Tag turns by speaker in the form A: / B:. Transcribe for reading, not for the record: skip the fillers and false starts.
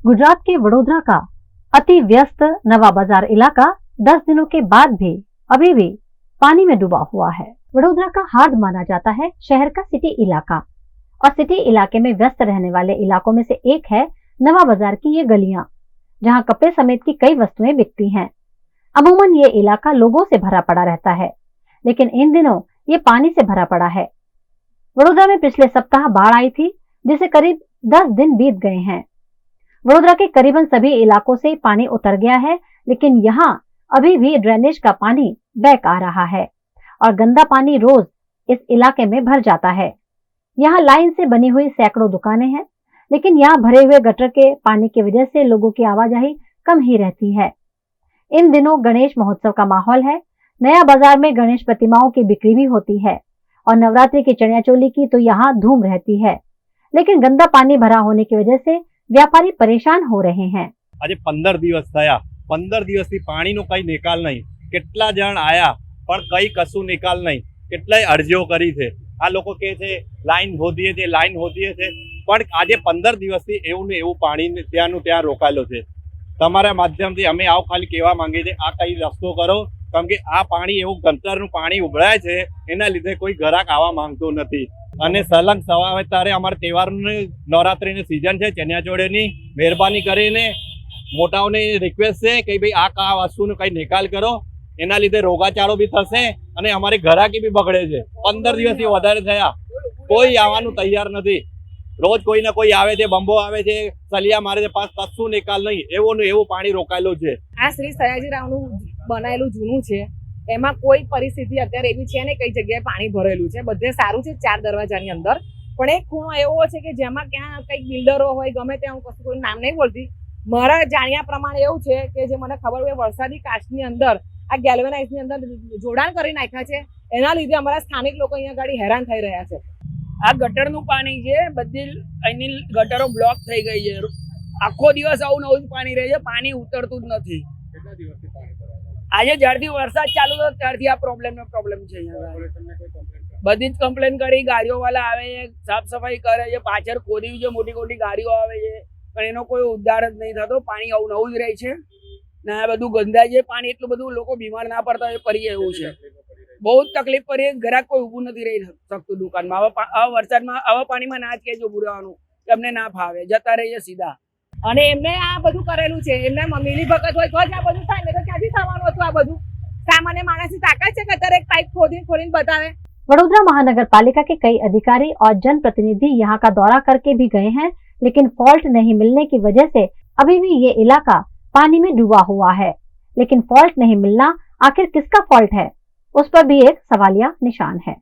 A: गुजरात के वडोदरा का अति व्यस्त नवा बाजार इलाका 10 दिनों के बाद भी अभी भी पानी में डूबा हुआ है। वडोदरा का हार्द माना जाता है शहर का सिटी इलाका, और सिटी इलाके में व्यस्त रहने वाले इलाकों में से एक है नवा बाजार की ये गलियां, जहां कपड़े समेत की कई वस्तुएं बिकती हैं। अमूमन ये इलाका लोगों से भरा पड़ा रहता है, लेकिन इन दिनों ये पानी से भरा पड़ा है। वडोदरा में पिछले सप्ताह बाढ़ आई थी, जिसे करीब 10 दिन बीत गए हैं। वडोदरा के करीबन सभी इलाकों से पानी उतर गया है, लेकिन यहाँ अभी भी ड्रेनेज का पानी बैक आ रहा है और गंदा पानी रोज इस इलाके में भर जाता है। यहाँ लाइन से बनी हुई सैकड़ों दुकानें हैं, लेकिन यहाँ भरे हुए गटर के पानी की वजह से लोगों की आवाजाही कम ही रहती है। इन दिनों गणेश महोत्सव का माहौल है। नया बाजार में गणेश प्रतिमाओं की बिक्री भी होती है और नवरात्रि की चनिया चोली की तो यहाँ धूम रहती है, लेकिन गंदा पानी भरा होने की वजह से व्यापारी परेशान हो रहे हैं।
B: आज 15 दिवस थया, 15 દિવસથી પાણીનો કઈ નિકાલ નહીં। કેટલા જણ આયા પણ કઈ કશું નિકાલ નહીં। કેટલાય અરજીઓ કરી છે। આ લોકો કહે છે લાઈન હોદીએ છે, લાઈન હોદીએ છે, પણ આજે 15 દિવસથી એવું ને એવું પાણી ત્યાંનું ત્યાં રોકાયેલો છે। તમારા માધ્યમથી અમે આવ ખાલી કહેવા માંગીએ છીએ, આ કઈ રસ્તો કરો, કેમ કે આ પાણી એવું ગંતરનું પાણી ઉભરાય છે, એના લીધે કોઈ ગ્રાહક આવા માંગતો નથી। અને સલંગ સવારે તારે અમારા તહેવારની નવરાત્રીની સિઝન છે ચણિયાચોળીની, મહેરબાની કરીને મોટાઓને રિક્વેસ્ટ છે કે ભાઈ આ વસ્તુનો કઈ નિકાલ કરો, એના લીધે રોગાચાળો બી થશે અને અમારી ગ્રાહકી બી બગડે છે। 15 દિવસથી વધારે થયા, કોઈ આવવાનું તૈયાર નથી। રોજ કોઈ ને કોઈ આવે છે, બંબો આવે છે, સલિયા મારે છે, પાસ કશું નિકાલ નહીં, એવું ને એવું પાણી રોકાયેલું છે।
C: આ શ્રી સયાજીરાવનું બનાયેલું જૂનું છે, એમાં કોઈ પરિસ્થિતિ અત્યારે એવી છે ને, કઈ જગ્યાએ પાણી ભરેલું છે, બધે સારું છે 4 દરવાજાની અંદર, પણ એક ખૂણો એવો છે કે જેમાં ક્યાં કઈક બિલ્ડરો હોય, ગમે ત્યાં, હું કશું કોઈ નામ નહીં બોલતી, મારા જાણ્યા પ્રમાણે એવું છે કે જે મને ખબર હોય, વરસાદી કાચની અંદર આ ગેલ્વેનાઇઝની અંદર જોડાણ કરી નાખ્યા છે, એના લીધે અમારા સ્થાનિક લોકો અહીંયા ગાડી હેરાન થઈ રહ્યા છે।
D: આ ગટરનું પાણી છે, બધી અહીંની ગટરો બ્લોક થઈ ગઈ છે, આખો દિવસ આવું નવું પાણી રહે છે, પાણી ઉતરતું જ નથી। આજે જ્યારથી વરસાદ ચાલુ થયો ત્યારથી આ પ્રોબ્લેમ છે। બધી જ કમ્પ્લેન કરી, ગાડીઓ વાળા આવે છે, સાફ સફાઈ કરે છે, પાછળ ખોદી છે, મોટી મોટી ગાડીઓ આવે છે, પણ એનો કોઈ ઉદ્ધાર જ નહીં થતો। પાણી આવું નવું જ રહે છે ને આ બધું ગંદા છે પાણી, એટલું બધું લોકો બીમાર ના પડતા હોય પડી એવું છે। બહુ જ તકલીફ પડી, ગ્રાહક કોઈ ઊભું નથી રહી શકતું દુકાનમાં। આવા વરસાદમાં આવા પાણીમાં ના જ કહેજો ઊભું રહેવાનું, એમને ના ફાવે, જતા રહીએ સીધા।
C: અને એમને આ બધું કરેલું છે, એમને મિલી ભગત હોય તો જ આ બધું થાય, તો ક્યાંથી થવાનું હતું આ બધું? સામાન્ય માણસની તાકાત છે કે અત્યારે એક પાઇપ खोदीने बतावे?
A: वडोदरा महानगर पालिका के कई अधिकारी और जनप्रतिनिधि यहाँ का दौरा करके भी गए हैं, लेकिन फॉल्ट नहीं मिलने की वजह से अभी भी ये इलाका पानी में डूबा हुआ है। लेकिन फॉल्ट नहीं मिलना आखिर किसका फॉल्ट है, उस पर भी एक सवालिया निशान है।